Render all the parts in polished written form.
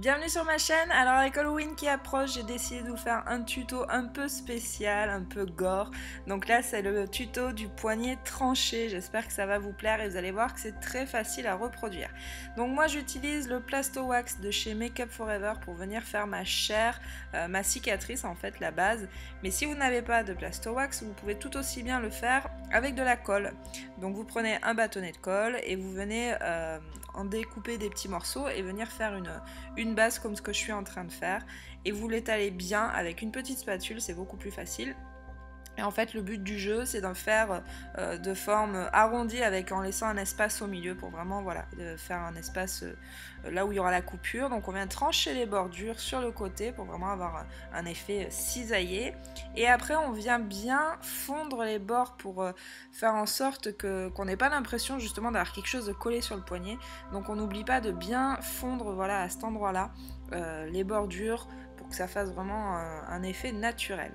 Bienvenue sur ma chaîne. Alors avec Halloween qui approche, j'ai décidé de vous faire un tuto un peu spécial, un peu gore. Donc là c'est le tuto du poignet tranché, j'espère que ça va vous plaire et vous allez voir que c'est très facile à reproduire. Donc moi j'utilise le Plasto Wax de chez Make Up For Ever pour venir faire ma chair, ma cicatrice en fait, la base. Mais si vous n'avez pas de Plasto Wax, vous pouvez tout aussi bien le faire avec de la colle. Donc vous prenez un bâtonnet de colle et vous venez en découper des petits morceaux et venir faire une base comme ce que je suis en train de faire et vous l'étalez bien avec une petite spatule, c'est beaucoup plus facile. Et en fait le but du jeu c'est d'en faire de forme arrondie en laissant un espace au milieu pour vraiment voilà, faire un espace là où il y aura la coupure. Donc on vient trancher les bordures sur le côté pour vraiment avoir un effet cisaillé. Et après on vient bien fondre les bords pour faire en sorte qu'on n'ait pas l'impression justement d'avoir quelque chose de collé sur le poignet. Donc on n'oublie pas de bien fondre voilà, à cet endroit là les bordures pour que ça fasse vraiment un effet naturel.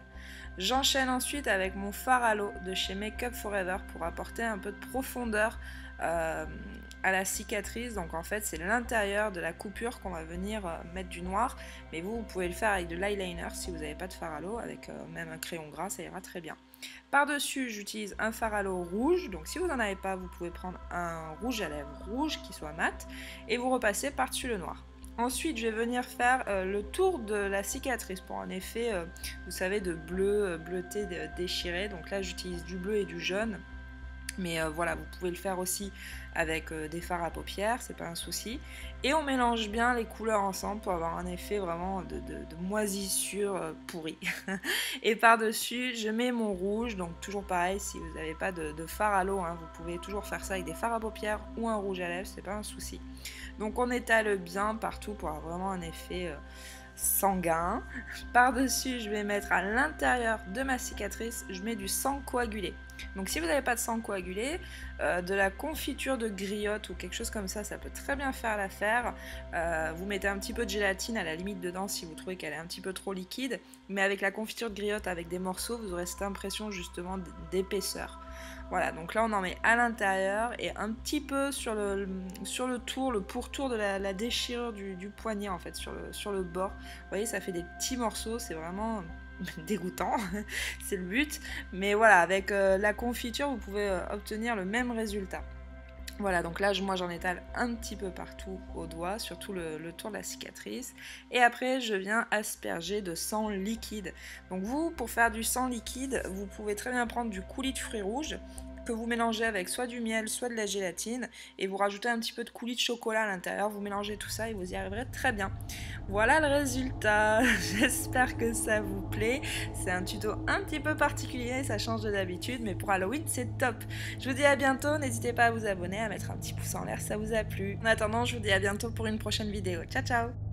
J'enchaîne ensuite avec mon fard à l'eau de chez Make Up For Ever pour apporter un peu de profondeur à la cicatrice. Donc en fait c'est l'intérieur de la coupure qu'on va venir mettre du noir, mais vous pouvez le faire avec de l'eyeliner si vous n'avez pas de fard à l'eau, avec même un crayon gras, ça ira très bien. Par dessus j'utilise un fard à l'eau rouge, donc si vous n'en avez pas vous pouvez prendre un rouge à lèvres rouge qui soit mat et vous repassez par dessus le noir. Ensuite, je vais venir faire le tour de la cicatrice pour un effet, vous savez, de bleu, bleuté, déchiré. Donc là, j'utilise du bleu et du jaune. Mais voilà, vous pouvez le faire aussi avec des fards à paupières, c'est pas un souci. Et on mélange bien les couleurs ensemble pour avoir un effet vraiment de moisissure pourrie. Et par-dessus, je mets mon rouge, donc toujours pareil, si vous n'avez pas de fard à l'eau, hein, vous pouvez toujours faire ça avec des fards à paupières ou un rouge à lèvres, c'est pas un souci. Donc on étale bien partout pour avoir vraiment un effet sanguin. Par-dessus, je vais mettre à l'intérieur de ma cicatrice, je mets du sang coagulé. Donc si vous n'avez pas de sang coagulé, de la confiture de griotte ou quelque chose comme ça, ça peut très bien faire l'affaire. Vous mettez un petit peu de gélatine à la limite dedans si vous trouvez qu'elle est un petit peu trop liquide, mais avec la confiture de griotte, avec des morceaux, vous aurez cette impression justement d'épaisseur. Voilà, donc là on en met à l'intérieur et un petit peu sur le tour, le pourtour de la déchirure du poignet en fait, sur le bord. Vous voyez, ça fait des petits morceaux, c'est vraiment dégoûtant, c'est le but. Mais voilà, avec la confiture, vous pouvez obtenir le même résultat. Voilà, donc là, moi j'en étale un petit peu partout au doigt, surtout le tour de la cicatrice. Et après, je viens asperger de sang liquide. Donc vous, pour faire du sang liquide, vous pouvez très bien prendre du coulis de fruits rouges que vous mélangez avec soit du miel, soit de la gélatine, et vous rajoutez un petit peu de coulis de chocolat à l'intérieur, vous mélangez tout ça et vous y arriverez très bien. Voilà le résultat, j'espère que ça vous plaît. C'est un tuto un petit peu particulier, ça change de d'habitude, mais pour Halloween c'est top. Je vous dis à bientôt, n'hésitez pas à vous abonner, à mettre un petit pouce en l'air si ça vous a plu. En attendant, je vous dis à bientôt pour une prochaine vidéo. Ciao ciao.